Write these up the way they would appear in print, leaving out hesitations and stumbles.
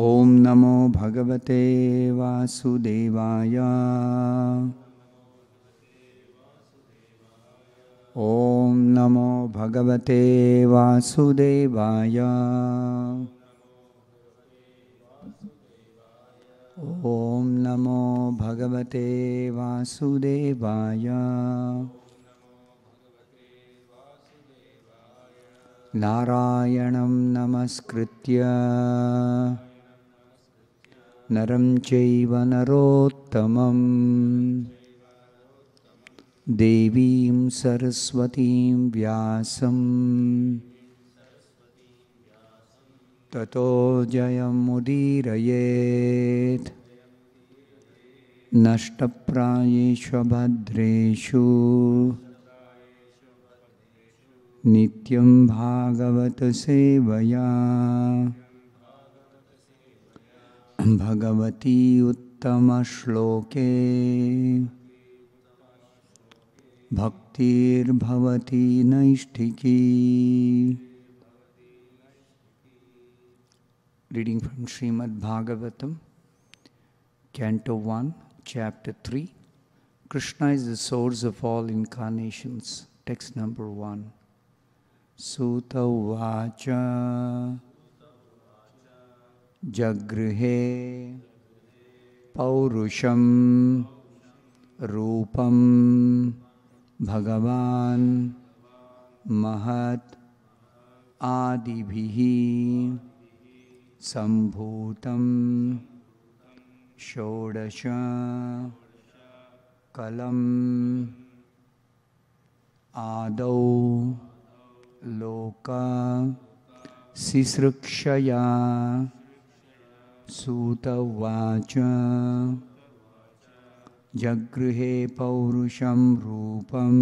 ओम नमो भगवते वासुदेवाय। ओम नमो भगवते वासुदेवाय। ओम नमो भगवते वासुदेवाय। नारायणं नमस्कृत्य नरं चैव नरोत्तमं देवीं सरस्वतीं व्यासं ततो जयमुदीरयेत्। नष्टप्रायेषु भद्रेषु नित्यं भागवत सेवया Bhagwati उत्तमश्लोके भक्तिर्भवती नैष्ठिकी। Reading from Srimad Bhagavatam, Canto 1, Chapter 3. Krishna is the source of all incarnations. Text number 1. Sutta Uvacha Jagrihe Paurusham Rupam Bhagavan Mahat Adibhihi Sambhutam Shodasha Kalam Adau Loka Sisrukshaya Sutta Vacha Jagrihe Paurusham Rupam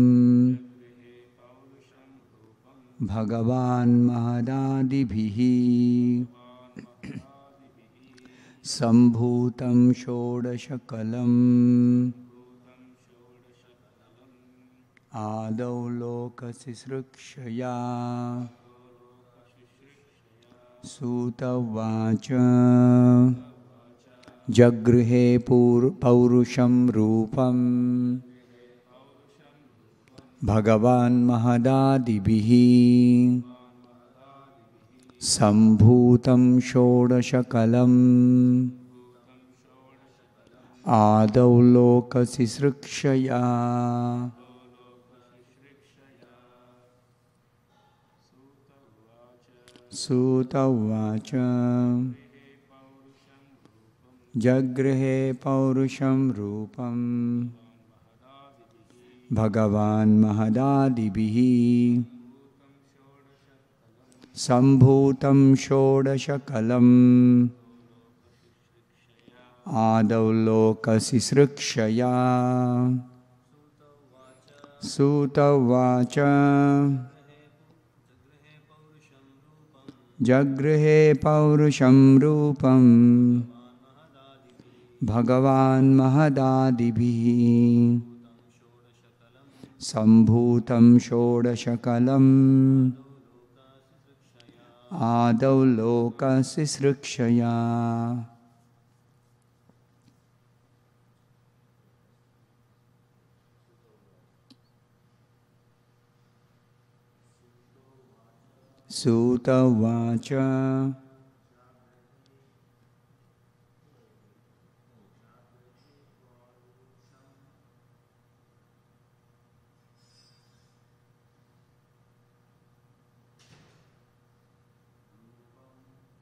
Bhagavan Mahadadibhihi Sambhutam Shodashakalam Adau Loka Sisrukshaya Sutta Vacha Jagrihe Paurusham Rupam Bhagavan Mahadadibhihi Sambhutam Shodashakalam Adau Loka Sisrukshaya. Sutta Vacha Jagrihe Paurusham Rupam Bhagavan Mahadadibhihi Sambhutam Shodashakalam Adau Loka Sisrukshaya. Sutta Vacha Jagrihe Paurusham Rupam Bhagavan Mahadadibhihi Sambhutam Shodashakalam Adau Loka Sisrukshaya. Sutta Vacha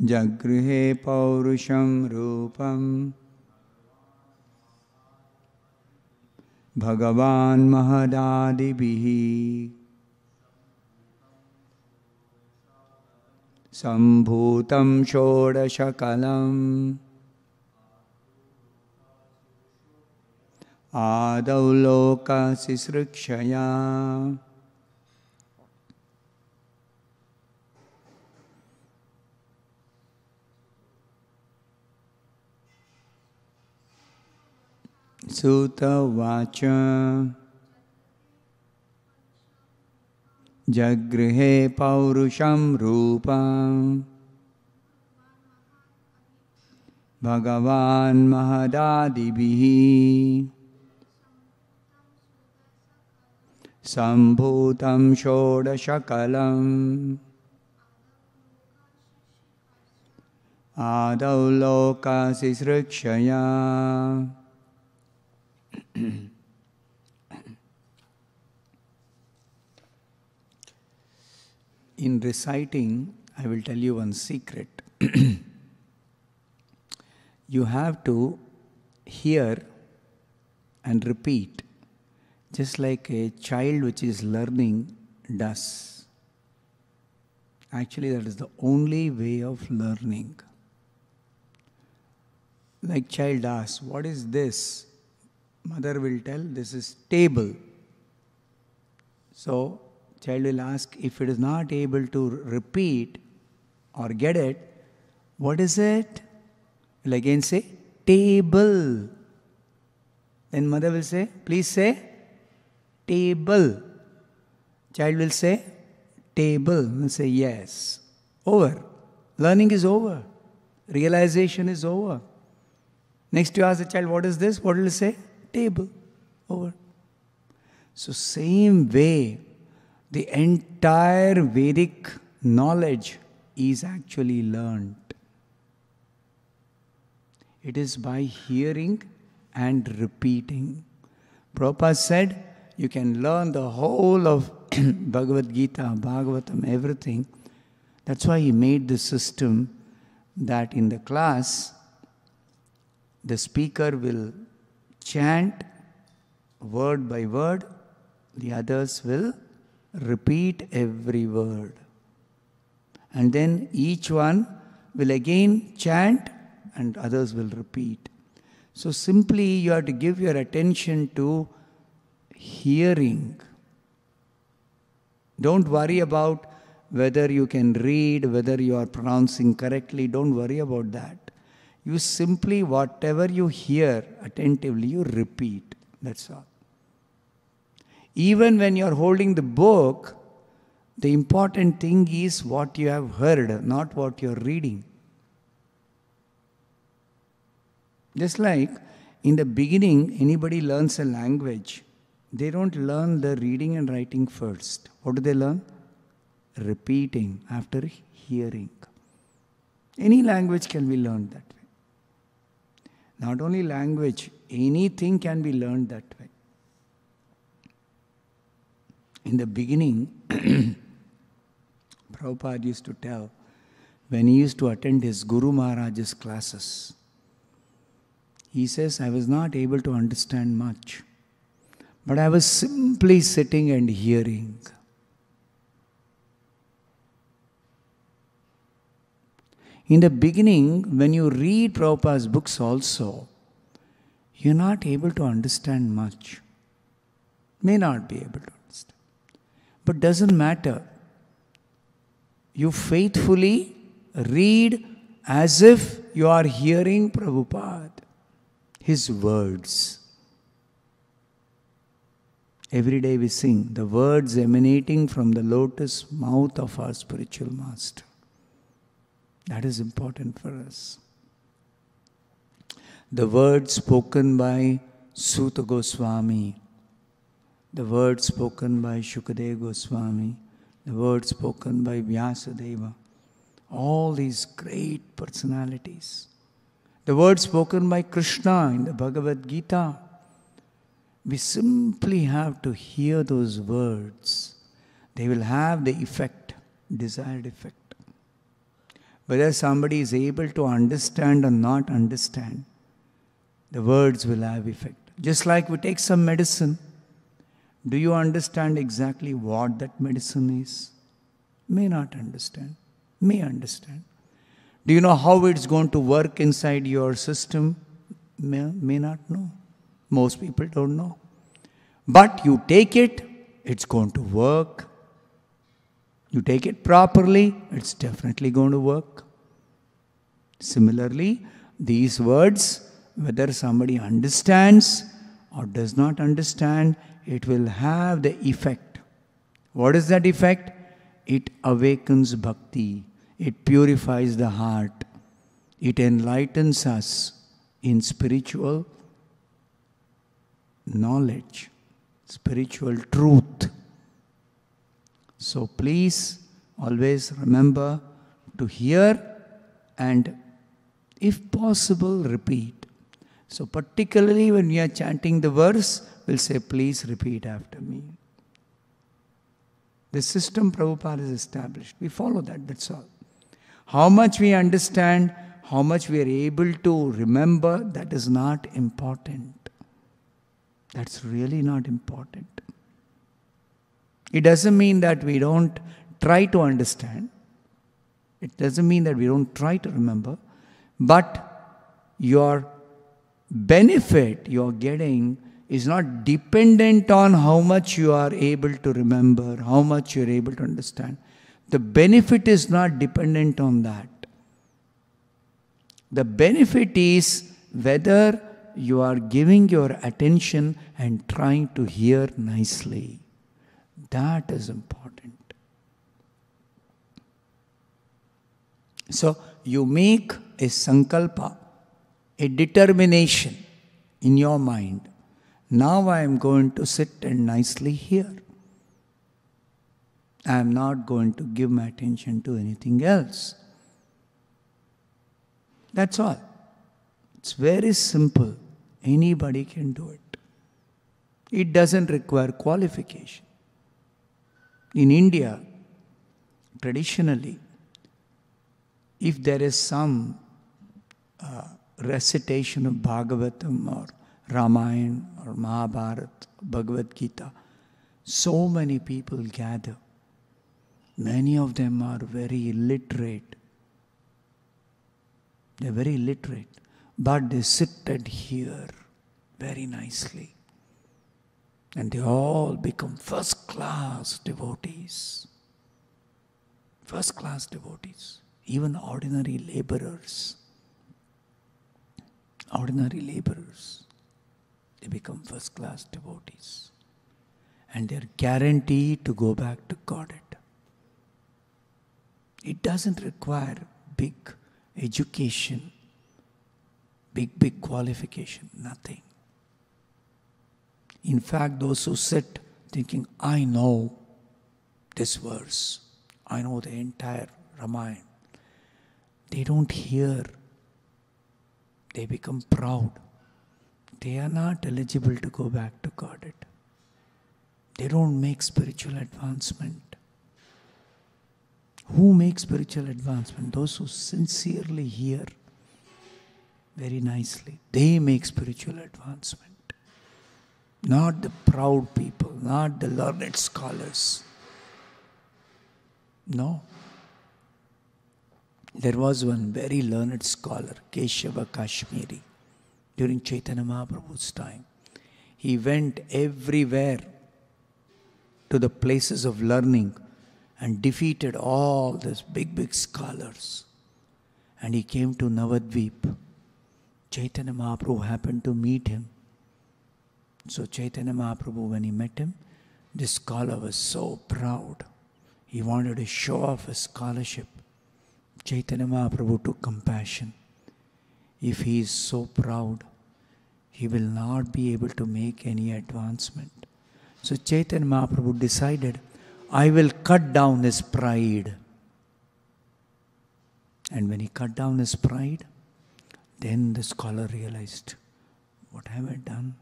Jagrihe Paurusham Rupam Bhagavan Mahadadibhihi Sambhutam Shodashakalam Adau Loka Sisrukshaya. Sutta Vacha Jagrihe Paurusham Rupam Bhagavan Mahadadibihi Sambhutam Shodashakalam Adau Loka Sisrikshaya. In reciting, I will tell you one secret. You have to hear and repeat, just like a child which is learning does. Actually, that is the only way of learning. Like child asks, what is this? Mother will tell, this is table. So, child will ask, if it is not able to repeat or get it, what is it? Will again say, table. Then mother will say, please say, table. Child will say, table. Will say, yes. Over. Learning is over. Realization is over. Next you ask the child, what is this? What will he say? Table. Over. So same way, the entire Vedic knowledge is actually learned. It is by hearing and repeating. Prabhupada said, you can learn the whole of Bhagavad Gita, Bhagavatam, everything. That's why he made the system that in the class, the speaker will chant word by word, the others will repeat every word. And then each one will again chant and others will repeat. So simply you have to give your attention to hearing. Don't worry about whether you can read, whether you are pronouncing correctly. Don't worry about that. You simply, whatever you hear attentively, you repeat. That's all. Even when you are holding the book, the important thing is what you have heard, not what you are reading. Just like in the beginning, anybody learns a language, they don't learn the reading and writing first. What do they learn? Repeating after hearing. Any language can be learned that way. Not only language, anything can be learned that way. In the beginning, Prabhupada used to tell, when he used to attend his Guru Maharaj's classes, he says, I was not able to understand much, but I was simply sitting and hearing. In the beginning, when you read Prabhupada's books also, you're not able to understand much. May not be able to understand. But doesn't matter. You faithfully read as if you are hearing Prabhupada, his words. Every day we sing the words emanating from the lotus mouth of our spiritual master. That is important for us. The words spoken by Suta Goswami, the words spoken by Shukadeva Goswami, the words spoken by Vyasadeva, all these great personalities. The words spoken by Krishna in the Bhagavad Gita. We simply have to hear those words. They will have the effect, desired effect. Whether somebody is able to understand or not understand, the words will have effect. Just like we take some medicine, do you understand exactly what that medicine is? May not understand. May understand. Do you know how it's going to work inside your system? May not know. Most people don't know. But you take it, it's going to work. You take it properly, it's definitely going to work. Similarly, these words, whether somebody understands or does not understand, it will have the effect. What is that effect? It awakens bhakti. It purifies the heart. It enlightens us in spiritual knowledge, spiritual truth. So please always remember to hear and, if possible, repeat. So particularly when we are chanting the verse, we'll say, please repeat after me. The system Prabhupada has established. We follow that, that's all. How much we understand, how much we are able to remember, that is not important. That's really not important. It doesn't mean that we don't try to understand. It doesn't mean that we don't try to remember. But your benefit you're getting is not dependent on how much you are able to remember, how much you're able to understand. The benefit is not dependent on that. The benefit is whether you are giving your attention and trying to hear nicely. That is important. So you make a sankalpa, a determination in your mind. Now I am going to sit and nicely hear. I am not going to give my attention to anything else. That's all. It's very simple. Anybody can do it. It doesn't require qualification. In India, traditionally, if there is some recitation of Bhagavatam or Ramayana or Mahabharata, Bhagavad Gita, so many people gather. Many of them are very illiterate. They're very illiterate, but they sit and hear very nicely. And they all become first-class devotees. First-class devotees. Even ordinary laborers. Ordinary laborers. They become first-class devotees. And they're guaranteed to go back to Godhead. It doesn't require big education, big qualification, nothing. In fact, those who sit thinking, I know this verse, I know the entire Ramayana, they don't hear. They become proud. They are not eligible to go back to Godhead. They don't make spiritual advancement. Who makes spiritual advancement? Those who sincerely hear very nicely. They make spiritual advancement. Not the proud people, not the learned scholars. No. There was one very learned scholar, Keshava Kashmiri, during Chaitanya Mahaprabhu's time. He went everywhere to the places of learning and defeated all these big scholars. And he came to Navadvip. Chaitanya Mahaprabhu happened to meet him. So Chaitanya Mahaprabhu, when he met him, this scholar was so proud. He wanted to show off his scholarship. Chaitanya Mahaprabhu took compassion. If he is so proud, he will not be able to make any advancement. So Chaitanya Mahaprabhu decided, I will cut down his pride. And when he cut down his pride, then the scholar realized, what have I done?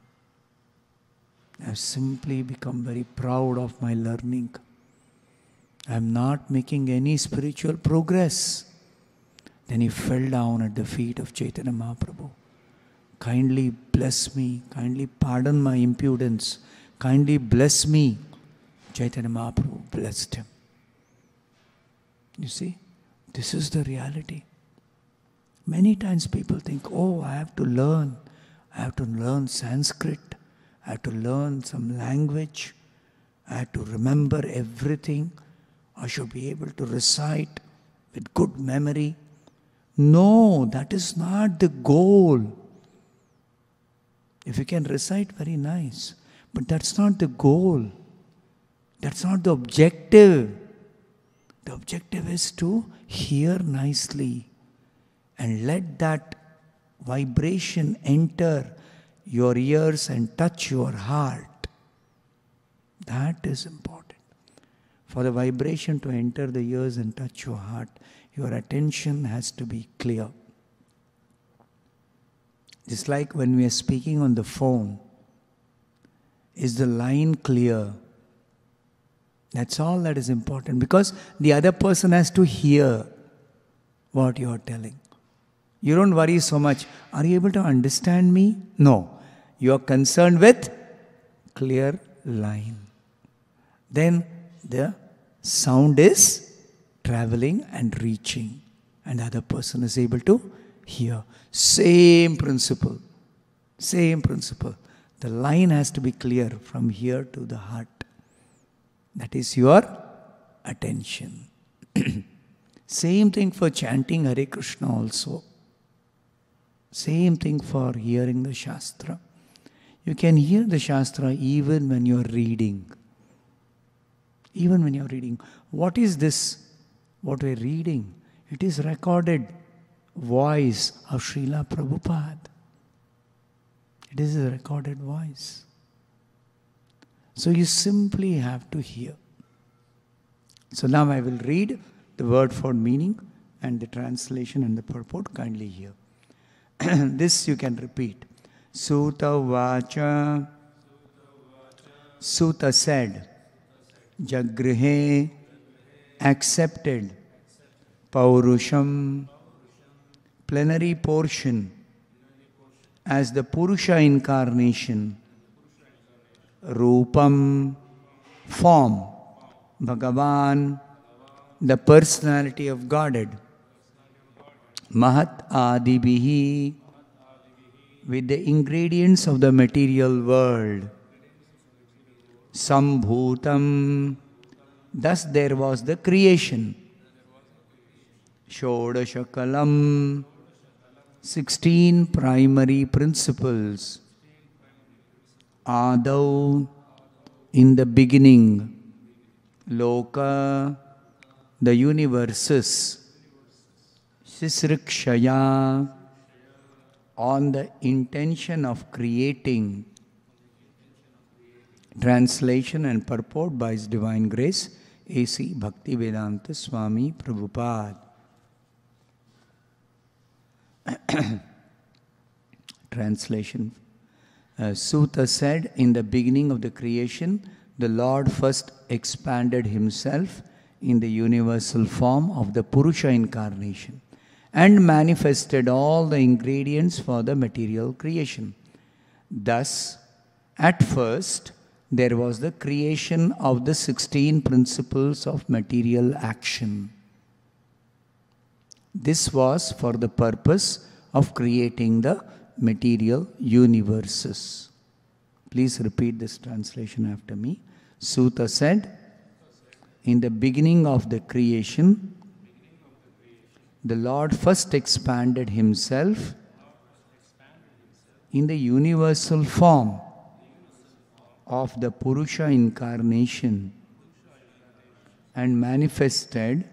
I have simply become very proud of my learning. I am not making any spiritual progress. Then he fell down at the feet of Chaitanya Mahaprabhu. Kindly bless me, kindly pardon my impudence, kindly bless me. Chaitanya Mahaprabhu blessed him. You see, this is the reality. Many times people think, oh, I have to learn Sanskrit, I have to learn some language, I have to remember everything, I should be able to recite with good memory. No, that is not the goal. If you can recite, very nice, but that's not the goal. That's not the objective. The objective is to hear nicely and let that vibration enter your ears and touch your heart. That is important. For the vibration to enter the ears and touch your heart, your attention has to be clear. Just like when we are speaking on the phone, is the line clear? That's all that is important, because the other person has to hear what you are telling. You don't worry so much. Are you able to understand me? No. You are concerned with clear line. Then the sound is traveling and reaching, and the other person is able to hear. Same principle. Same principle. The line has to be clear from here to the heart. That is your attention. Same thing for chanting Hare Krishna also. Same thing for hearing the Shastra. You can hear the Shastra even when you are reading. Even when you are reading. What is this? What we are reading? It is recorded voice of Srila Prabhupada. It is a recorded voice. So you simply have to hear. So now I will read the word for meaning and the translation and the purport. Kindly hear. This you can repeat. Suta vacha. Suta said. Jagrihe. Accepted. Paurusham. Plenary portion. As the Purusha incarnation. Rupam, form, Bhagavan, the personality of Godhead, Mahat Adibihi, with the ingredients of the material world, Sambhutam, thus there was the creation, Shodashakalam, 16 primary principles, Adau, in the beginning, Loka, the universes, Sisrikshaya, on the intention of creating. Translation and purport by His Divine Grace, A.C. Bhaktivedanta Swami Prabhupada. Translation. Suta said, in the beginning of the creation, the Lord first expanded Himself in the universal form of the Purusha incarnation and manifested all the ingredients for the material creation. Thus, at first, there was the creation of the 16 principles of material action. This was for the purpose of creating the material universes. Please repeat this translation after me. Suta said, in the beginning of the creation, the Lord first expanded Himself in the universal form of the Purusha incarnation and manifested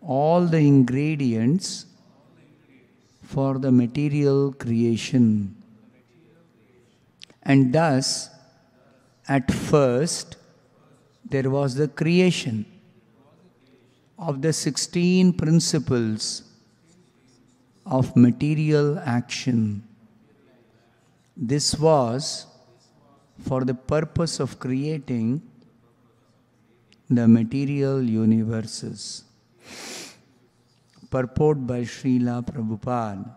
all the ingredients for the material creation. And thus, at first, there was the creation of the 16 principles of material action. This was for the purpose of creating the material universes. Purport by Srila Prabhupada.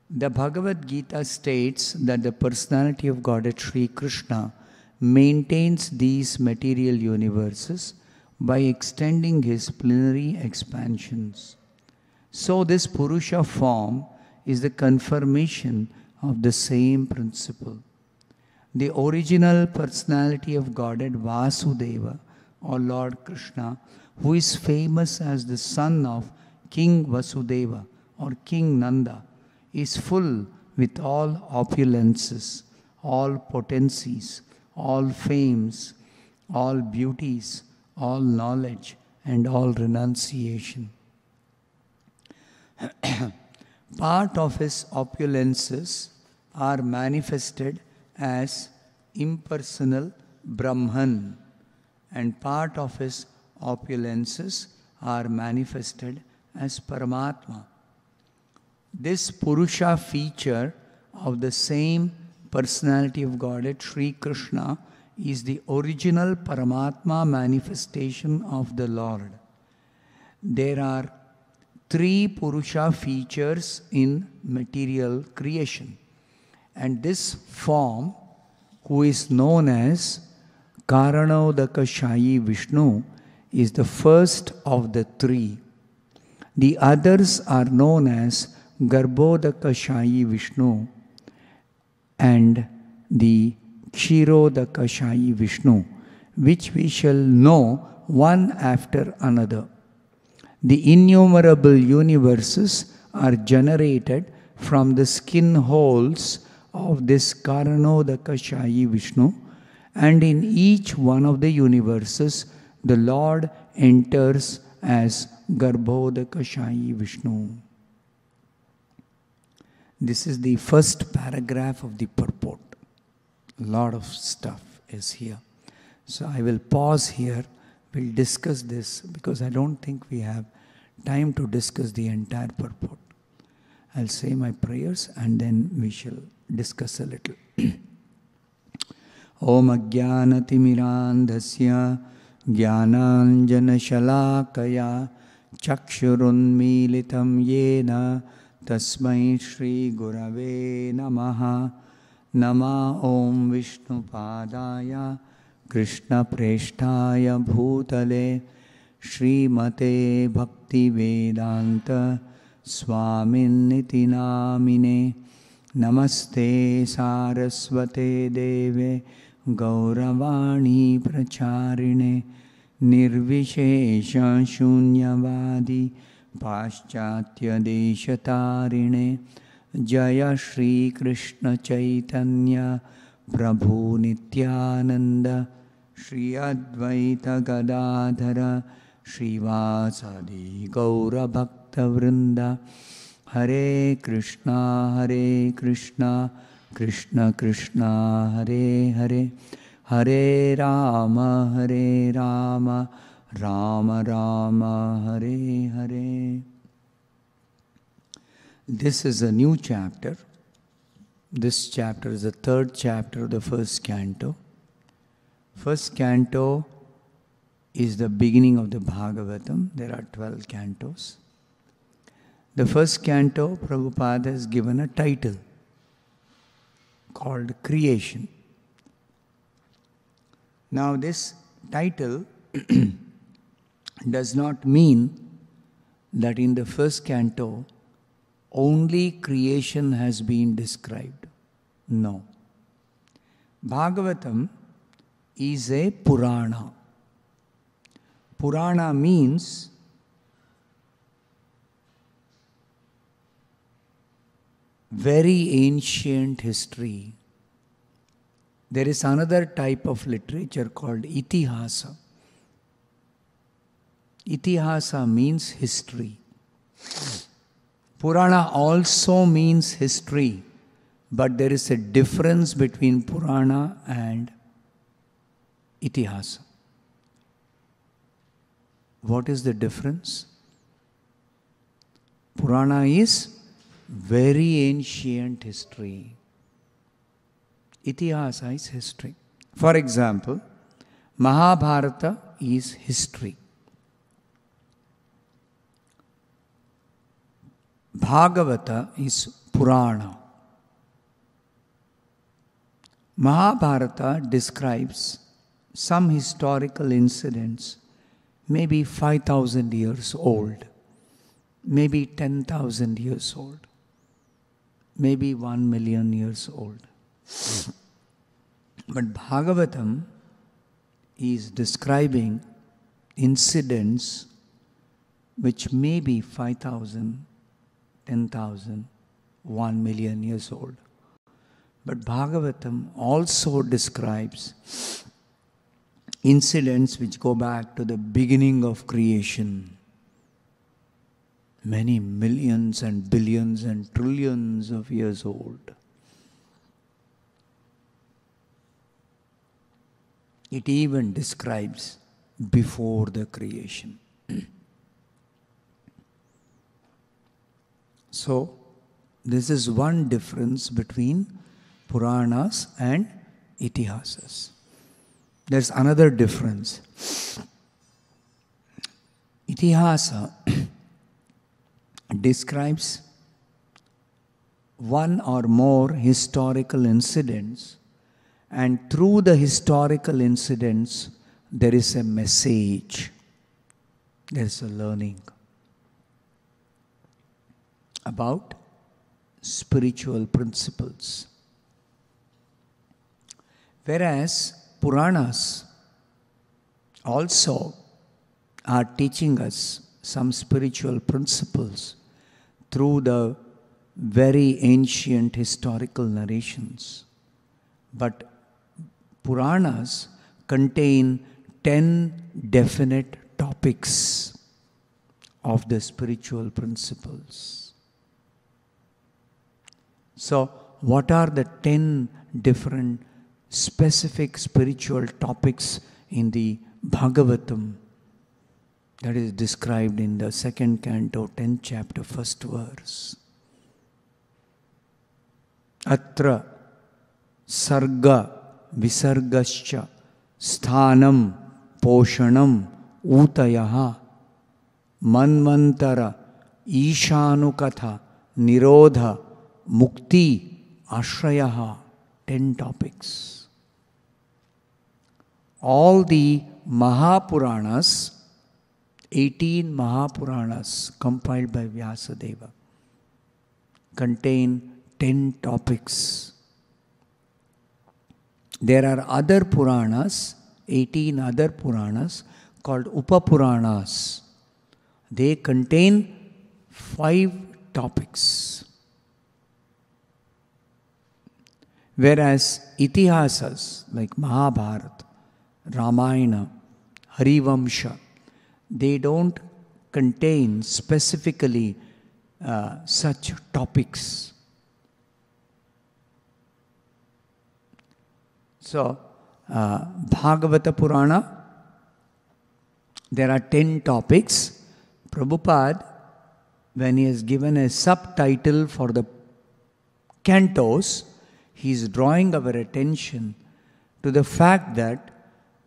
The Bhagavad Gita states that the personality of Godhead Sri Krishna maintains these material universes by extending His plenary expansions. So this Purusha form is the confirmation of the same principle. The original personality of Godhead Vasudeva, or Lord Krishna, who is famous as the son of King Vasudeva or King Nanda, is full with all opulences, all potencies, all fames, all beauties, all knowledge, and all renunciation. Part of his opulences are manifested as impersonal Brahman, and part of his opulences are manifested as Paramatma. This Purusha feature of the same personality of Godhead, Sri Krishna, is the original Paramatma manifestation of the Lord. There are 3 Purusha features in material creation, and this form, who is known as Karanodakashayi Vishnu, is the first of the 3. The others are known as Garbhodakashayi Vishnu and the Kshirodakashayi Vishnu, which we shall know one after another. The innumerable universes are generated from the skin holes of this Karanodakashayi Vishnu, and in each one of the universes the Lord enters as Garbhodakashayi Vishnu. This is the first paragraph of the purport. A lot of stuff is here. So I will pause here. We'll discuss this because I don't think we have time to discuss the entire purport. I'll say my prayers and then we shall discuss a little. Om Ajnanatimirandhasya Jnananjanashalakaya Chakshurunmilitam Yena Tasmai Shri Gurave Namaha. Nama Om Vishnupadaya Krishna Preshtaya Bhutale Srimate Bhakti Vedanta Swaminiti Namine. Namaste Saraswate Deve Gauravani Pracharine Nirvishesha Shunyavadi Paschatya Deshatarine Jaya Shri Krishna Chaitanya Prabhu Nityananda Shri Advaita Gadadhara Srivasadi Gaura Bhakta Vrinda. Hare Krishna, Krishna Krishna, Hare Hare, Hare Rama, Rama Rama, Hare Hare. This is a new chapter. This chapter is the 3rd chapter of the 1st canto. 1st canto is the beginning of the Bhagavatam. There are 12 cantos. The 1st canto, Prabhupada has given a title called Creation. Now this title does not mean that in the 1st canto only creation has been described. No. Bhagavatam is a Purana. Purana means very ancient history. There is another type of literature called Itihasa. Itihasa means history. Purana also means history, but there is a difference between Purana and Itihasa. What is the difference? Purana is very ancient history. Itihasa is history. For example, Mahabharata is history. Bhagavata is Purana. Mahabharata describes some historical incidents, maybe 5,000 years old, maybe 10,000 years old, maybe 1 million years old. But Bhagavatam is describing incidents which may be 5,000, 10,000, 1 million years old. But Bhagavatam also describes incidents which go back to the beginning of creation. many millions and billions and trillions of years old. It even describes before the creation. So, this is one difference between Puranas and Itihasas. There's another difference. Itihasa describes one or more historical incidents, and through the historical incidents, there is a message, there is a learning about spiritual principles. Whereas Puranas also are teaching us some spiritual principles through the very ancient historical narrations. But Puranas contain 10 definite topics of the spiritual principles. So, what are the 10 different specific spiritual topics in the Bhagavatam that is described in the 2nd canto, 10th chapter, 1st verse? Atra sarga visargascha sthanam poshanam utayaha manvantara ishanukatha nirodha mukti ashrayaha. 10 topics. All the Mahapuranas, 18 Mahapuranas compiled by Vyasadeva, contain 10 topics. There are other Puranas, 18 other Puranas called Upapuranas. They contain 5 topics. Whereas Itihasas like Mahabharata, Ramayana, Harivamsha, they don't contain specifically such topics. So, Bhagavata Purana, there are 10 topics. Prabhupada, when he has given a subtitle for the cantos, he is drawing our attention to the fact that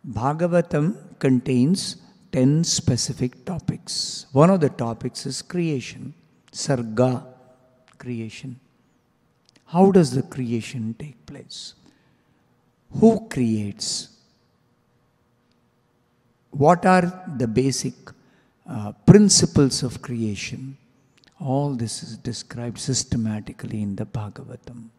Bhagavatam contains 10 specific topics. One of the topics is creation, Sarga, creation. How does the creation take place? Who creates? What are the basic principles of creation? All this is described systematically in the Bhagavatam.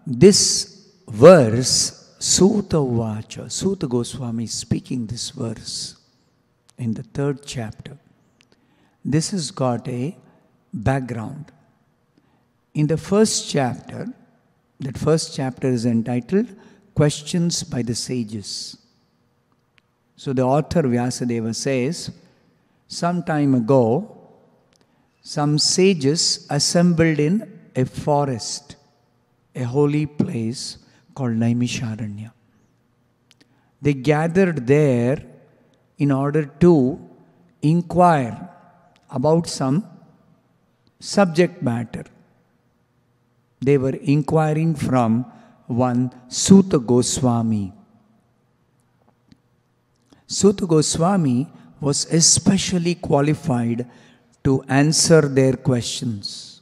This verse, Suta Uvacha, Suta Goswami is speaking this verse in the 3rd chapter. This has got a background. In the 1st chapter, that 1st chapter is entitled Questions by the Sages. So the author Vyasadeva says, some time ago, some sages assembled in a forest, a holy place called Naimisharanya. They gathered there in order to inquire about some subject matter. They were inquiring from one Suta Goswami. Suta Goswami was especially qualified to answer their questions.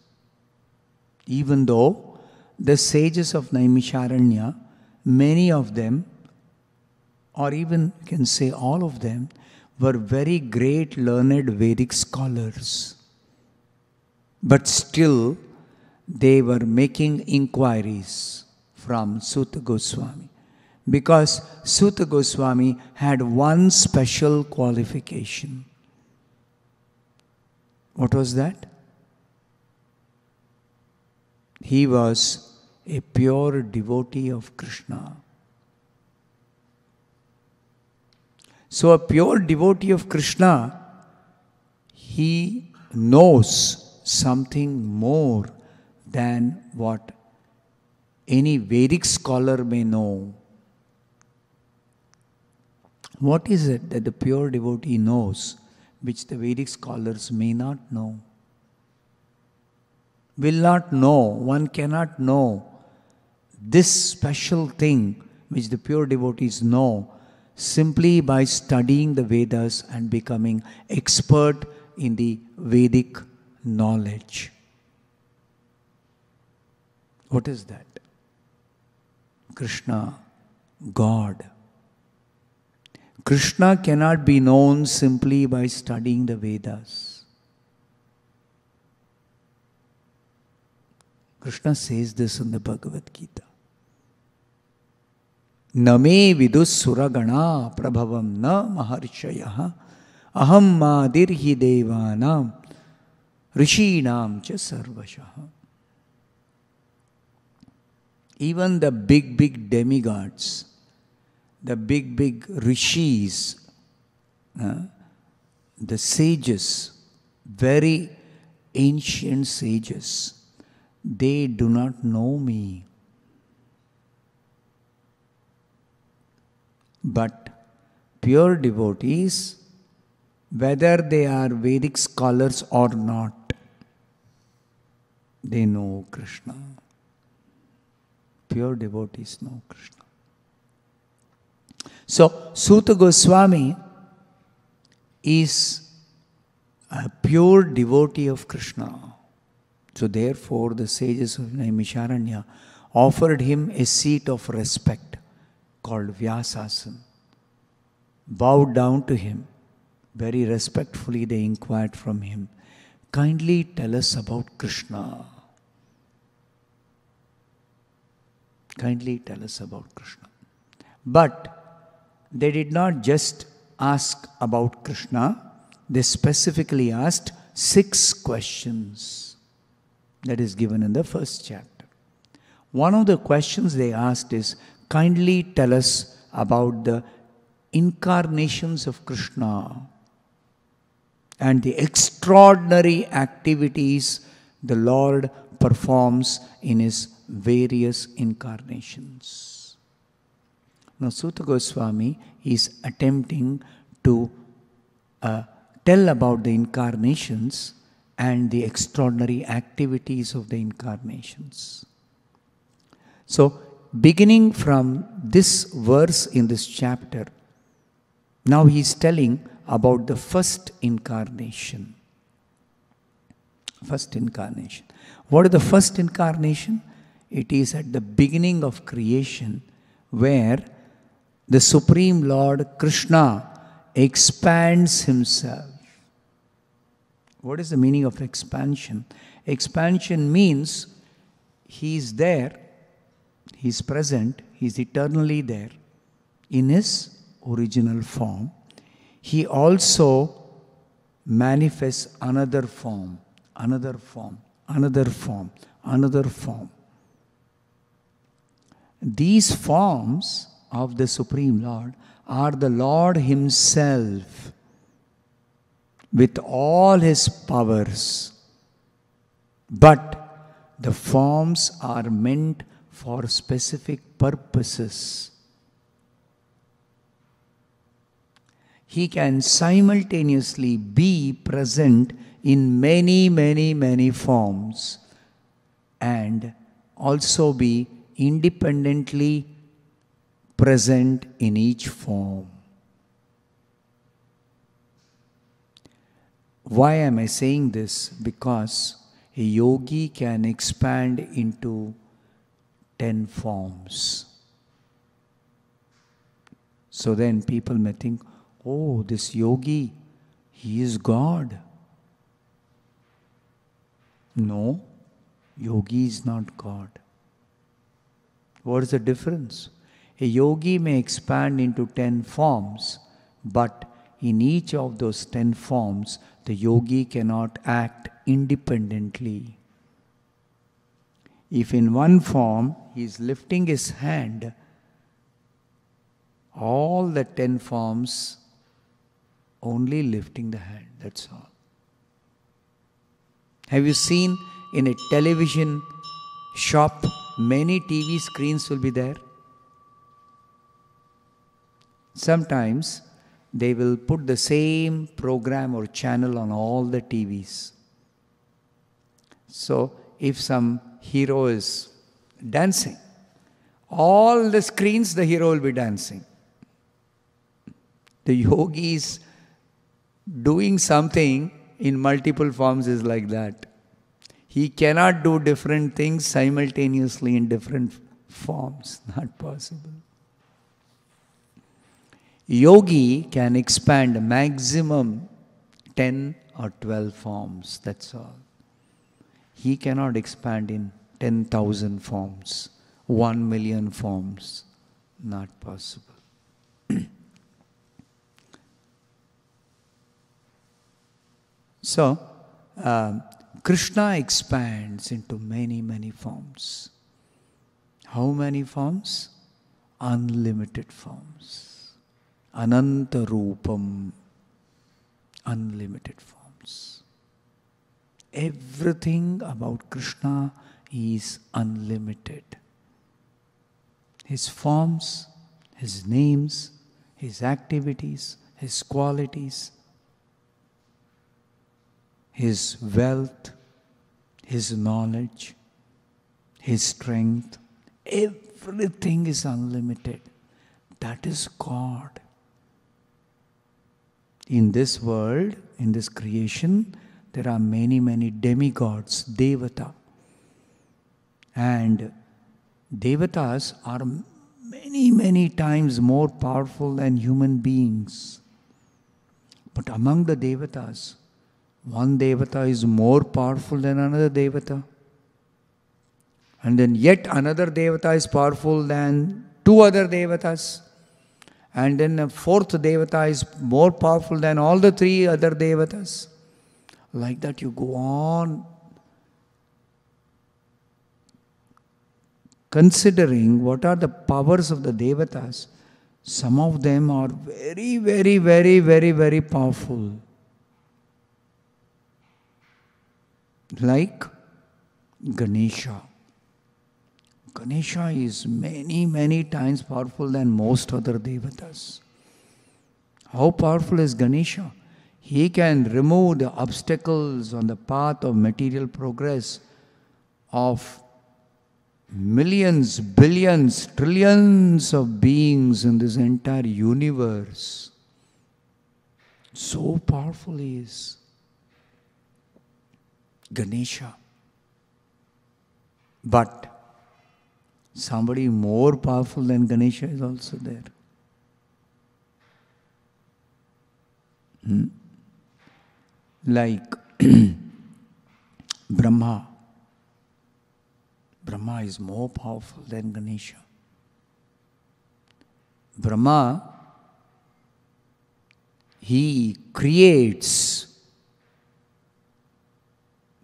Even though the sages of Naimisharanya, many of them, or even you can say all of them, were very great learned Vedic scholars. But still, they were making inquiries from Suta Goswami. Because Suta Goswami had one special qualification. What was that? He was a pure devotee of Krishna. So a pure devotee of Krishna, he knows something more than what any Vedic scholar may know. What is it that the pure devotee knows which the Vedic scholars may not know? Will not know. One cannot know this special thing which the pure devotees know simply by studying the Vedas and becoming expert in the Vedic knowledge. What is that? Krishna, God. Krishna cannot be known simply by studying the Vedas. Krishna says this in the Bhagavad Gita. Name vidus suragana prabhavam na maharshayah aham madir hi devanam rishinam cha sarvashah. Even the big demigods, the big rishis, the sages, very ancient sages, they do not know me. But pure devotees, whether they are Vedic scholars or not, they know Krishna. Pure devotees know Krishna. So, Suta Goswami is a pure devotee of Krishna. So, therefore, the sages of Naimisharanya offered him a seat of respect called Vyasasana. Bowed down to him. Very respectfully, they inquired from him, kindly tell us about Krishna. Kindly tell us about Krishna. But they did not just ask about Krishna, they specifically asked 6 questions. That is given in the first chapter. One of the questions they asked is, kindly tell us about the incarnations of Krishna and the extraordinary activities the Lord performs in his various incarnations. Now, Suta Goswami is attempting to tell about the incarnations and the extraordinary activities of the incarnations. So, beginning from this verse in this chapter, now he is telling about the first incarnation. First incarnation. What is the first incarnation? It is at the beginning of creation, where the Supreme Lord Krishna expands himself. What is the meaning of expansion? Expansion means he is there, he is present, he is eternally there in his original form. He also manifests another form, another form, another form, another form. These forms of the Supreme Lord are the Lord himself with all his powers. But the forms are meant for specific purposes. He can simultaneously be present in many forms and also be independently present in each form. Why am I saying this? Because a yogi can expand into 10 forms. So then people may think, oh, this yogi, he is God. No, yogi is not God. What is the difference? A yogi may expand into 10 forms, but in each of those 10 forms, the yogi cannot act independently. If in one form he is lifting his hand, all the 10 forms Only lifting the hand, that's all. Have you seen in a television shop, many TV screens will be there? Sometimes they will put the same program or channel on all the TVs. So if some hero is dancing, all the screens the hero will be dancing. The yogi is doing something in multiple forms is like that. He cannot do different things simultaneously in different forms. Not possible. Yogi can expand maximum 10 or 12 forms. That's all. He cannot expand in 10,000 forms, 1 million forms. Not possible. So, Krishna expands into many, many forms. How many forms? Unlimited forms. Ananta Rupam. Unlimited forms. Everything about Krishna is unlimited. His forms, his names, his activities, his qualities, his wealth, his knowledge, his strength, everything is unlimited. That is God. In this world, in this creation, there are many, many demigods, Devata. And Devatas are many, many times more powerful than human beings. But among the Devatas, one Devata is more powerful than another Devata. And then yet another Devata is powerful than two other Devatas. And then a fourth Devata is more powerful than all the three other Devatas. Like that you go on considering what are the powers of the Devatas. Some of them are very, very, very, very, very powerful. Like Ganesha. Ganesha is many, many times powerful than most other Devatas. How powerful is Ganesha? He can remove the obstacles on the path of material progress of millions, billions, trillions of beings in this entire universe. So powerful he is. Ganesha. But somebody more powerful than Ganesha is also there. Like Brahma. Brahma is more powerful than Ganesha. Brahma, he creates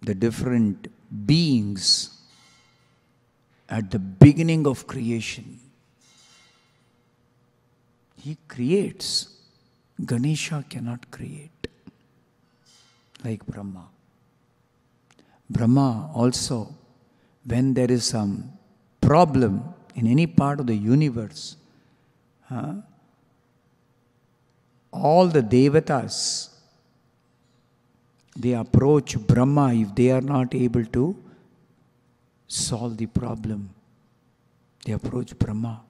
the different beings at the beginning of creation. He creates. Ganesha cannot create like Brahma. Brahma also, when there is some problem in any part of the universe, all the Devatas, they approach Brahma if they are not able to solve the problem. They approach Brahma.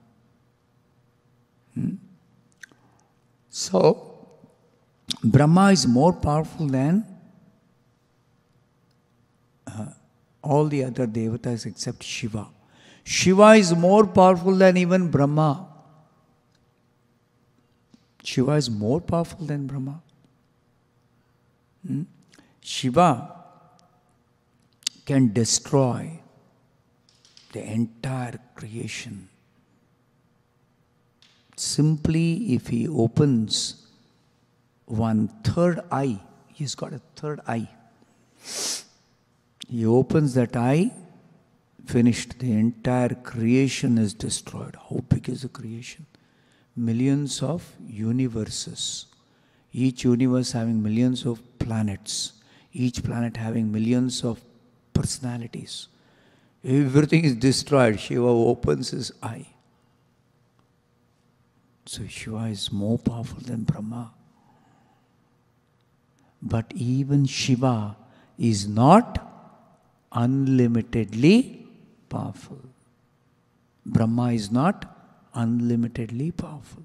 So, Brahma is more powerful than all the other Devatas except Shiva. Shiva is more powerful than even Brahma. Shiva is more powerful than Brahma. Shiva can destroy the entire creation. Simply if he opens one third eye, he's got a third eye. He opens that eye, finished. The entire creation is destroyed. How big is the creation? Millions of universes. Each universe having millions of planets. Each planet having millions of personalities. Everything is destroyed. Shiva opens his eye. So Shiva is more powerful than Brahma. But even Shiva is not unlimitedly powerful. Brahma is not unlimitedly powerful.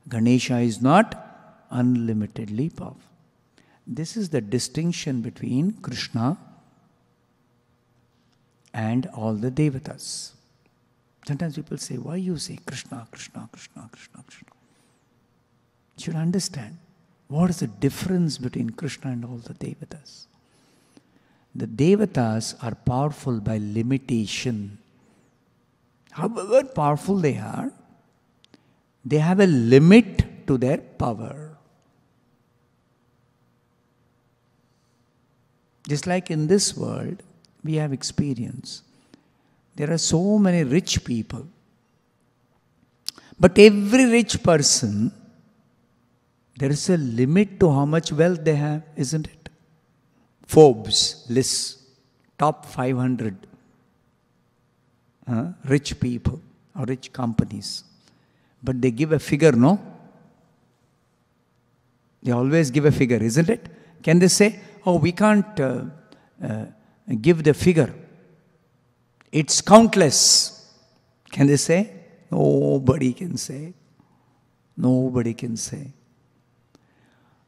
Ganesha is not unlimitedly powerful. This is the distinction between Krishna and all the devatas. Sometimes people say, why you say Krishna, Krishna, Krishna, Krishna, Krishna? You should understand what is the difference between Krishna and all the devatas. The devatas are powerful by limitation. However powerful they are, they have a limit to their power. Just like in this world, we have experience. There are so many rich people. But every rich person, there is a limit to how much wealth they have, isn't it? Forbes lists top 500 rich people or rich companies. But they give a figure, no? They always give a figure, isn't it? Can they say, oh, we can't give the figure. It's countless. Can they say? Nobody can say. Nobody can say.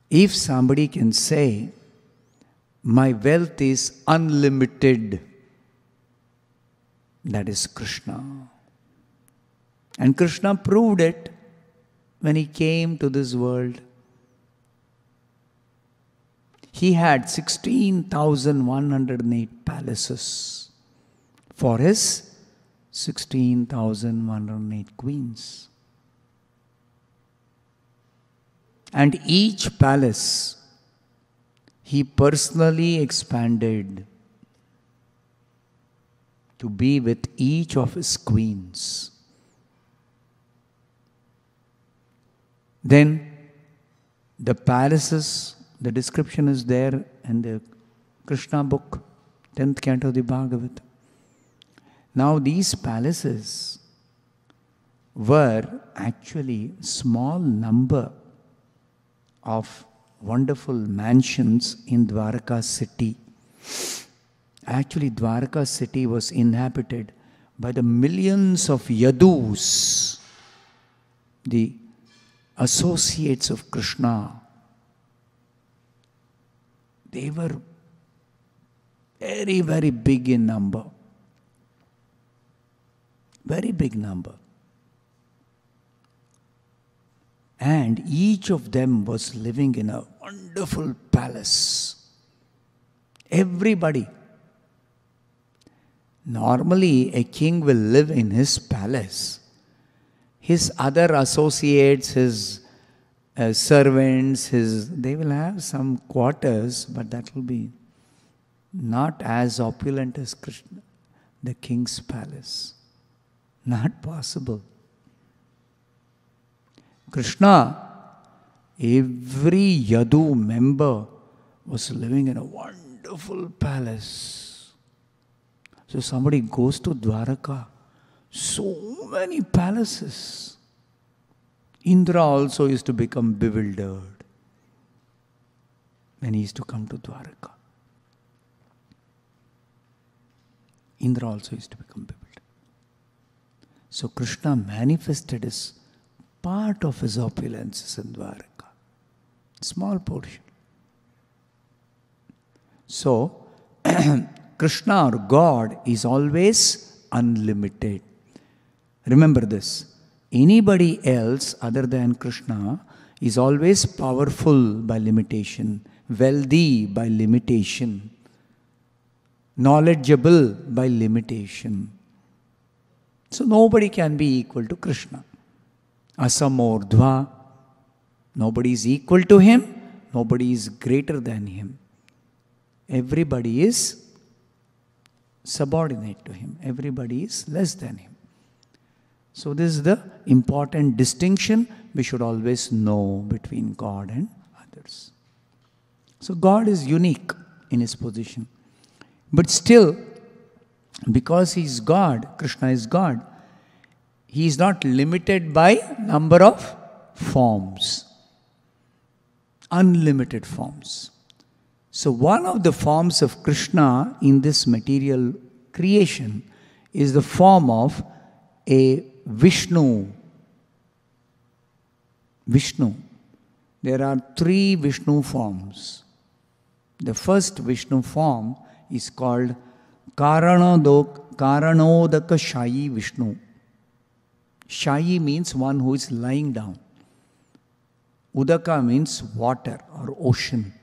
If somebody can say, my wealth is unlimited, that is Krishna. And Krishna proved it when he came to this world. He had 16,108 palaces for his 16,108 queens. And each palace he personally expanded to be with each of his queens. Then the palaces, the description is there in the Krishna book, 10th canto of the Bhagavad. Now these palaces were actually small number of wonderful mansions in Dwarka city. Actually, Dwarka city was inhabited by the millions of Yadus, the associates of Krishna. They were very, very big in number. Very big number. And each of them was living in a wonderful palace. Everybody. Normally, a king will live in his palace. His other associates, his servants, they will have some quarters, but that will be not as opulent as Krishna, the king's palace. Not possible. Krishna, every Yadu member was living in a wonderful palace. So somebody goes to Dwaraka, so many palaces. Indra also used to become bewildered when he used to come to Dwaraka. Indra also used to become bewildered. So Krishna manifested his part of his opulences in Dwaraka. Small portion. So, Krishna or God is always unlimited. Remember this. Anybody else other than Krishna is always powerful by limitation, wealthy by limitation, knowledgeable by limitation. So nobody can be equal to Krishna. Asamordhva. Nobody is equal to him. Nobody is greater than him. Everybody is subordinate to him. Everybody is less than him. So this is the important distinction we should always know between God and others. others. So God is unique in his position. But still, because he is God, Krishna is God, he is not limited by number of forms. Unlimited forms. So one of the forms of Krishna in this material creation is the form of a Vishnu. Vishnu. There are 3 Vishnu forms. The first Vishnu form is called Karanodaka Shayi Vishnu. Shayi means one who is lying down. Udaka means water or ocean.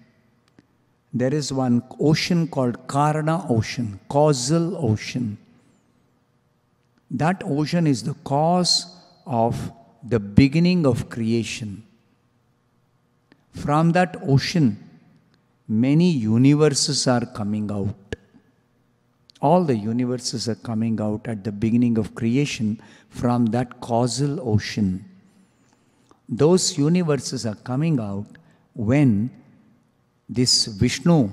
There is one ocean called Karana Ocean, causal ocean. That ocean is the cause of the beginning of creation. From that ocean, many universes are coming out. All the universes are coming out at the beginning of creation from that causal ocean. Those universes are coming out when this Vishnu,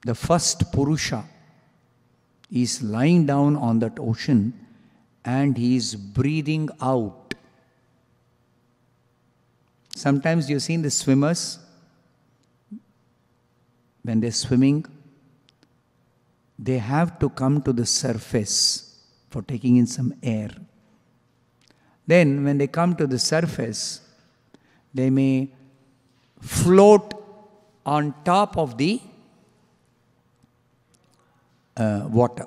the first Purusha, is lying down on that ocean and he is breathing out. Sometimes you've seen the swimmers, when they're swimming, they have to come to the surface for taking in some air. Then when they come to the surface, they may float on top of the water.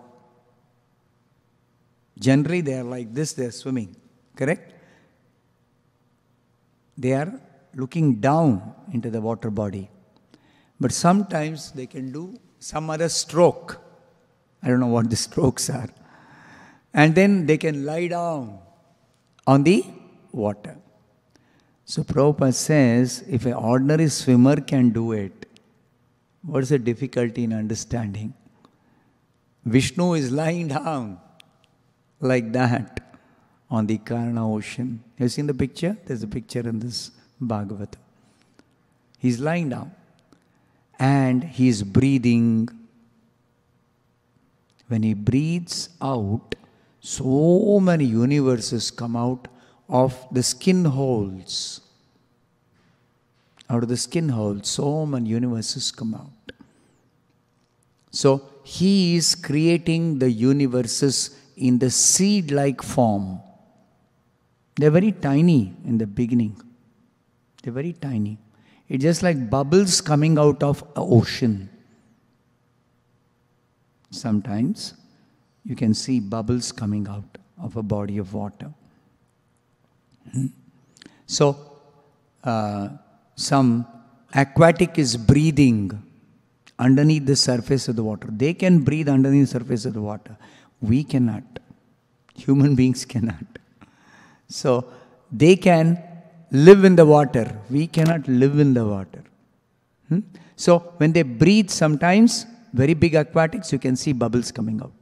Generally they are like this, they are swimming, correct? They are looking down into the water body. But sometimes they can do some other stroke. I don't know what the strokes are. And then they can lie down on the water. So Prabhupada says, if an ordinary swimmer can do it, what is the difficulty in understanding? Vishnu is lying down like that on the Karana ocean. Have you seen the picture? There's a picture in this Bhagavata. He's lying down and he's breathing. When he breathes out, so many universes come out of the skin holes. Out of the skin holes, so many universes come out. So he is creating the universes in the seed-like form. They're very tiny in the beginning. They're very tiny. It's just like bubbles coming out of an ocean. Sometimes you can see bubbles coming out of a body of water. So, some aquatic is breathing underneath the surface of the water. They can breathe underneath the surface of the water. We cannot. Human beings cannot. So, they can live in the water. We cannot live in the water. So, when they breathe sometimes, very big aquatics, you can see bubbles coming out.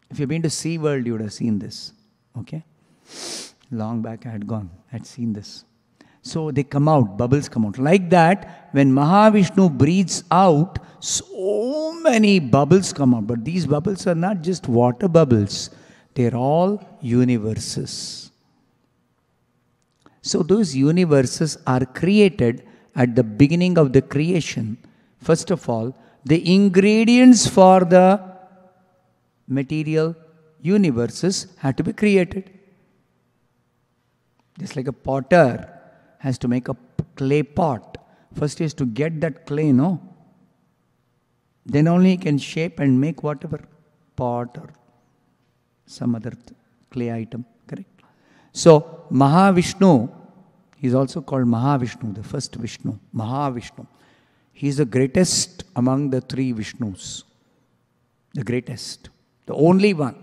If you've been to Sea World, you would have seen this. Okay? Long back I had seen this. So they come out, bubbles come out. Like that, when Mahavishnu breathes out, so many bubbles come out. But these bubbles are not just water bubbles. They're all universes. So those universes are created at the beginning of the creation. First of all, the ingredients for the material universes had to be created. Just like a potter has to make a clay pot. First he has to get that clay, no? Then only he can shape and make whatever pot or some other clay item, correct? So Mahavishnu, he is also called Mahavishnu, the first Vishnu, Mahavishnu. He is the greatest among the 3 Vishnus. The greatest. The only one.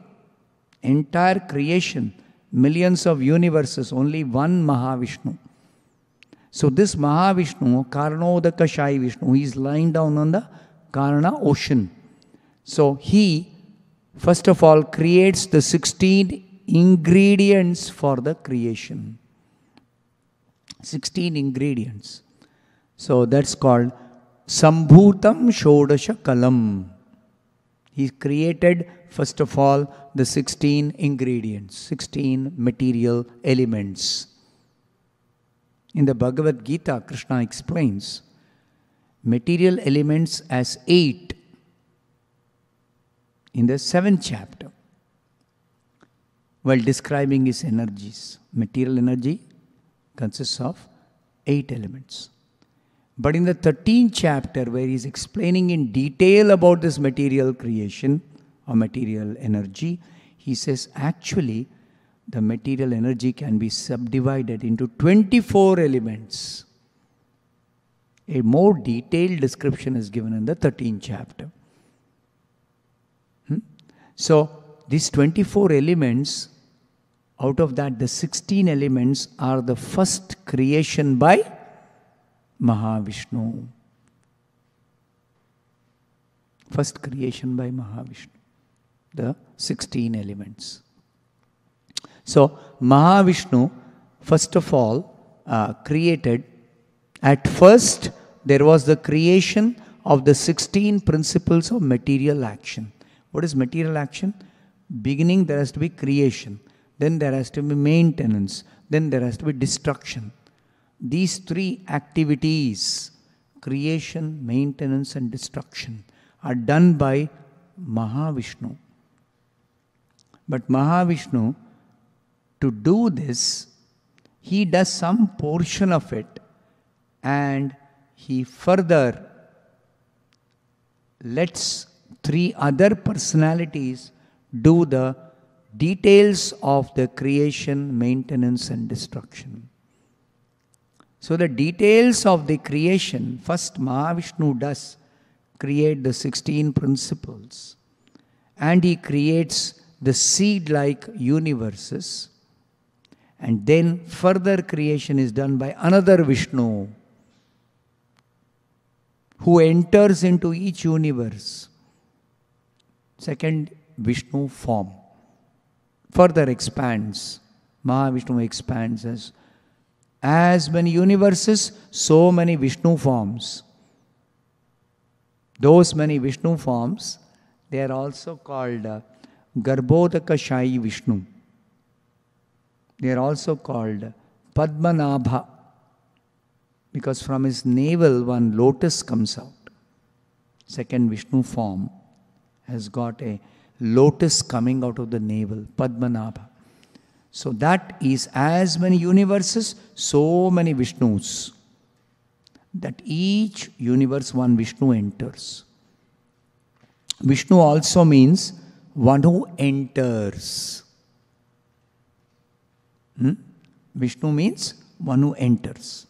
Entire creation, millions of universes, only one Mahavishnu. So this Mahavishnu, Karanodaka Shayi Vishnu, he is lying down on the Karana ocean. So he, first of all, creates the 16 ingredients for the creation. 16 ingredients. So that's called Sambhutam Shodasha Kalam. He created, first of all, the 16 ingredients, 16 material elements. In the Bhagavad Gita, Krishna explains material elements as 8 in the 7th chapter, while describing his energies. Material energy consists of 8 elements. But in the 13th chapter, where he is explaining in detail about this material creation or material energy, he says actually the material energy can be subdivided into 24 elements. A more detailed description is given in the 13th chapter. So these 24 elements, out of that the 16 elements are the first creation by Mahavishnu. First creation by Mahavishnu. The 16 elements. So Mahavishnu, first of all, created. At first, there was the creation of the 16 principles of material action. What is material action? Beginning, there has to be creation. Then there has to be maintenance. Then there has to be destruction. These 3 activities, creation, maintenance and destruction, are done by Mahavishnu. But Mahavishnu, to do this, he does some portion of it and he further lets 3 other personalities do the details of the creation, maintenance and destruction. So the details of the creation, first Mahavishnu does create the 16 principles and he creates the seed-like universes, and then further creation is done by another Vishnu who enters into each universe. Second Vishnu form further expands. Mahavishnu expands as many universes, so many Vishnu forms. Those many Vishnu forms, they are also called Garbhodaka Shayi Vishnu. They are also called Padmanabha, because from his navel one lotus comes out. Second Vishnu form has got a lotus coming out of the navel, Padmanabha. So that is as many universes, so many Vishnus. That each universe one Vishnu enters. Vishnu also means one who enters. Vishnu means one who enters.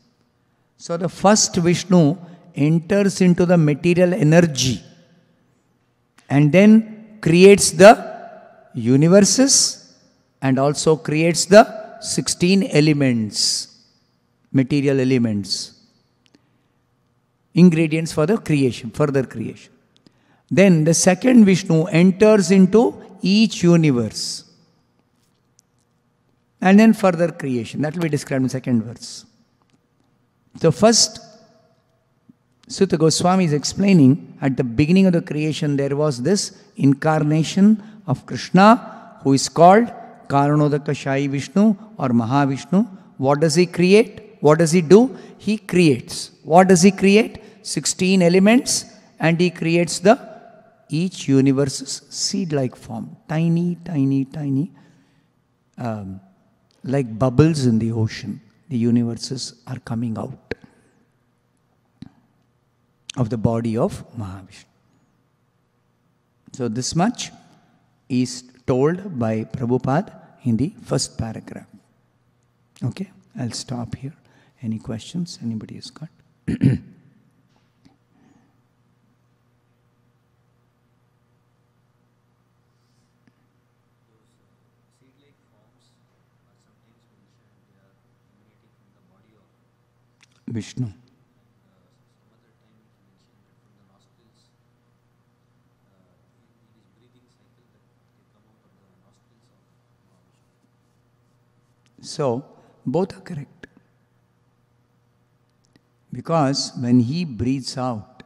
So the first Vishnu enters into the material energy and then creates the universes and also creates the 16 elements, material elements, ingredients for the creation, further creation. Then the second Vishnu enters into each universe and then further creation. That will be described in the second verse. So first, Sutta Goswami is explaining at the beginning of the creation there was this incarnation of Krishna who is called Karanodaka Shayi Vishnu or Mahavishnu. What does he create? What does he do? He creates. What does he create? 16 elements, and he creates each universe's seed-like form. Tiny, tiny, tiny, like bubbles in the ocean. The universes are coming out of the body of Mahavishnu. So this much is told by Prabhupada in the first paragraph. Okay, I'll stop here. Any questions anybody has got? Vishnu. So, both are correct. Because when he breathes out,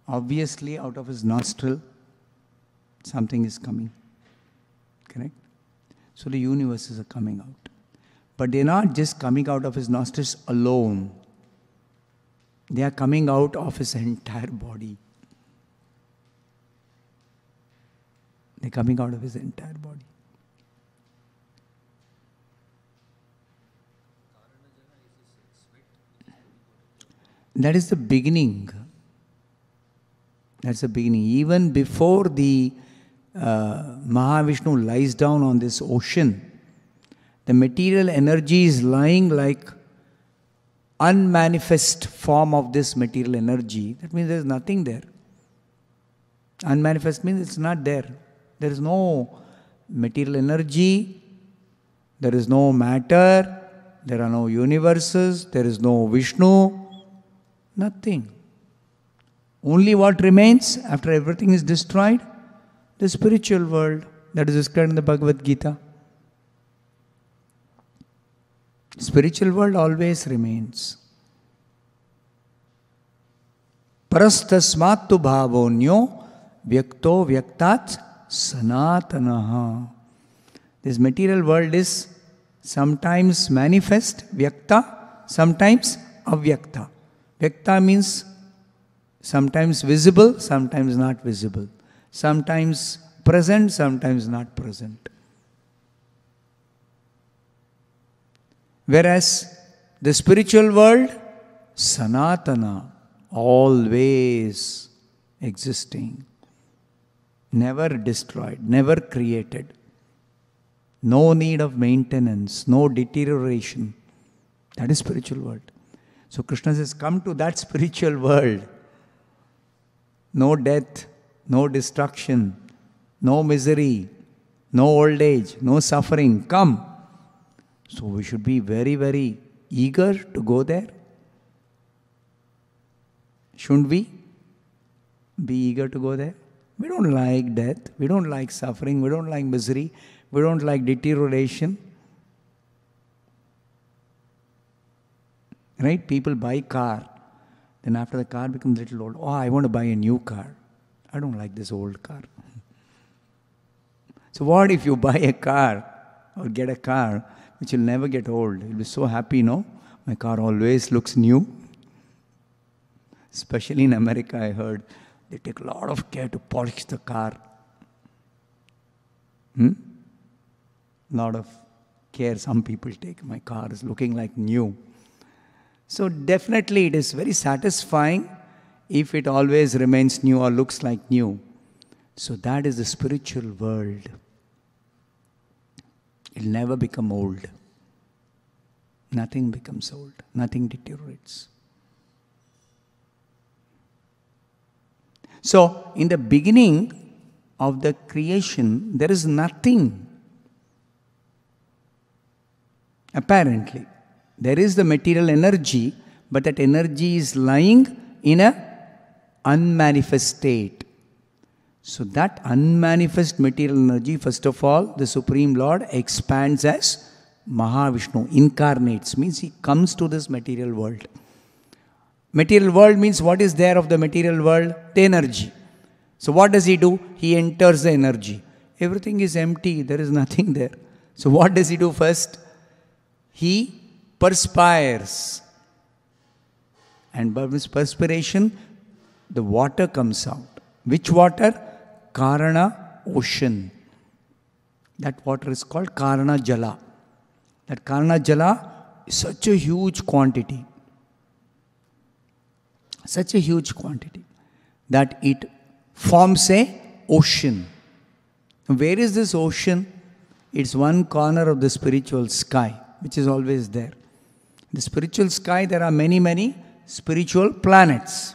obviously out of his nostril, something is coming. Correct? So the universes are coming out. But they're not just coming out of his nostrils alone. They are coming out of his entire body. They're coming out of his entire body. That is the beginning. That's the beginning. Even before the Mahavishnu lies down on this ocean, the material energy is lying like unmanifest form of this material energy. That means there is nothing there. Unmanifest means it's not there. There is no material energy. There is no matter. There are no universes. There is no Vishnu. Nothing. Only what remains after everything is destroyed? The spiritual world that is described in the Bhagavad Gita. Spiritual world always remains. Parastasmattu bhavonyo vyakto vyaktat sanatanaha. This material world is sometimes manifest, vyakta, sometimes avyakta. Vyakta means sometimes visible, sometimes not visible. Sometimes present, sometimes not present. Whereas the spiritual world, sanatana, always existing, never destroyed, never created. No need of maintenance, no deterioration. That is spiritual world. So Krishna says, come to that spiritual world. No death, no destruction, no misery, no old age, no suffering. Come. So we should be very, very eager to go there. Shouldn't we be eager to go there? We don't like death. We don't like suffering. We don't like misery. We don't like deterioration. Right? People buy car. Then after the car becomes a little old, oh, I want to buy a new car. I don't like this old car. So what if you buy a car or get a car which will never get old? You'll be so happy, no? My car always looks new. Especially in America, I heard they take a lot of care to polish the car. Lot of care some people take. My car is looking like new. So definitely it is very satisfying if it always remains new or looks like new. So that is the spiritual world. It will never become old. Nothing becomes old. Nothing deteriorates. So in the beginning of the creation, there is nothing. Apparently. There is the material energy, but that energy is lying in an unmanifest state. So that unmanifest material energy, first of all, the Supreme Lord expands as Mahavishnu, incarnates, means he comes to this material world. Material world means what is there of the material world? The energy. So what does he do? He enters the energy. Everything is empty, there is nothing there. So what does he do first? He perspires. And by this perspiration, the water comes out. Which water? Karana ocean. That water is called Karana Jala. That Karana Jala is such a huge quantity. Such a huge quantity that it forms a ocean. Where is this ocean? It's one corner of the spiritual sky, which is always there. The spiritual sky, there are many, many spiritual planets.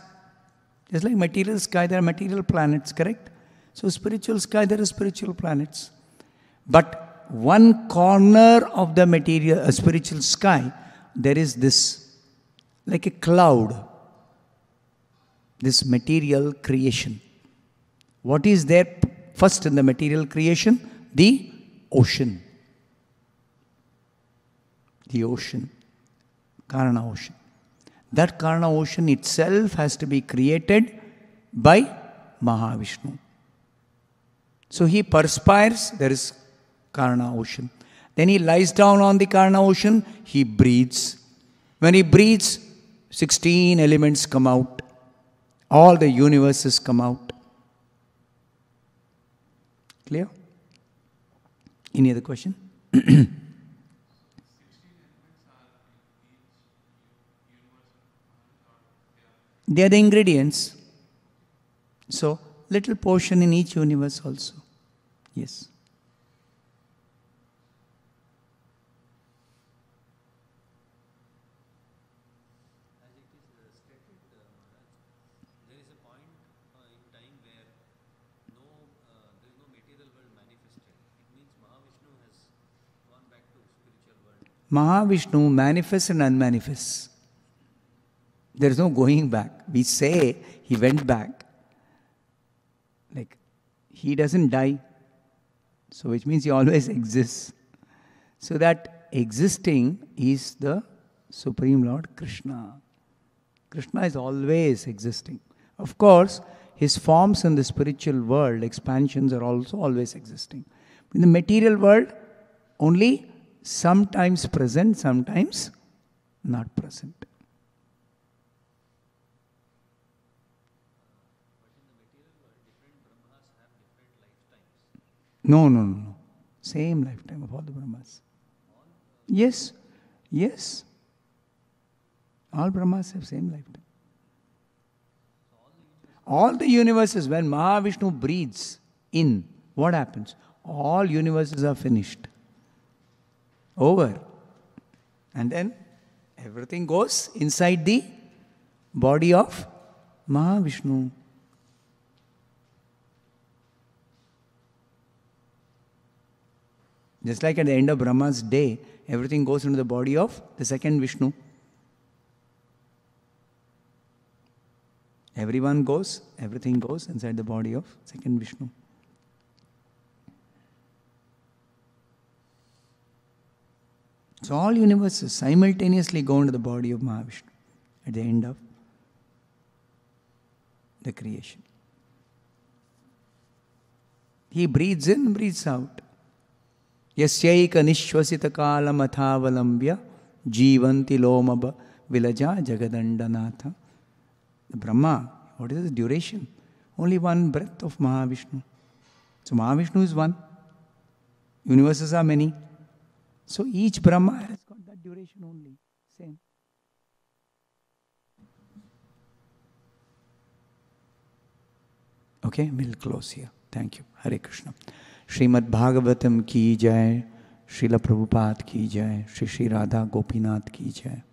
Just like material sky, there are material planets, correct? So spiritual sky, there are spiritual planets. But one corner of the material, spiritual sky, there is this, like a cloud, this material creation. What is there first in the material creation? The ocean. The ocean. Karana ocean. That Karana ocean itself has to be created by Mahavishnu. So he perspires, there is Karana ocean. Then he lies down on the Karana ocean, he breathes. When he breathes, 16 elements come out. All the universes come out. Clear? Any other question? They are the ingredients. So, little portion in each universe also. Yes. As it is stated, Maharaj, there is a point in time where there is no material world manifested. It means Mahavishnu has gone back to spiritual world. Mahavishnu manifests and unmanifests. There is no going back. We say he went back. Like, he doesn't die. So, which means he always exists. So, that existing is the Supreme Lord Krishna. Krishna is always existing. Of course, his forms in the spiritual world, expansions, are also always existing. In the material world, only sometimes present, sometimes not present. No. Same lifetime of all the Brahmas. Yes. Yes. All Brahmas have same lifetime. All the universes, when Mahavishnu breathes in, what happens? All universes are finished. Over. And then everything goes inside the body of Mahavishnu. Just like at the end of Brahma's day, everything goes into the body of the second Vishnu. Everything goes inside the body of second Vishnu. So all universes simultaneously go into the body of Mahavishnu at the end of the creation. He breathes in, breathes out. Yasyaika nishwasita kalam athavalambya jivanti lomaba vilaja jagadandanatha. The Brahma, what is the duration? Only one breath of Mahavishnu. So Mahavishnu is one. Universes are many. So each Brahma has got that duration only. Same. Okay, we'll close here. Thank you. Hare Krishna. Srimad Bhagavatam ki jai, Srila Prabhupada ki jai, Shri Radha Gopinath ki jai.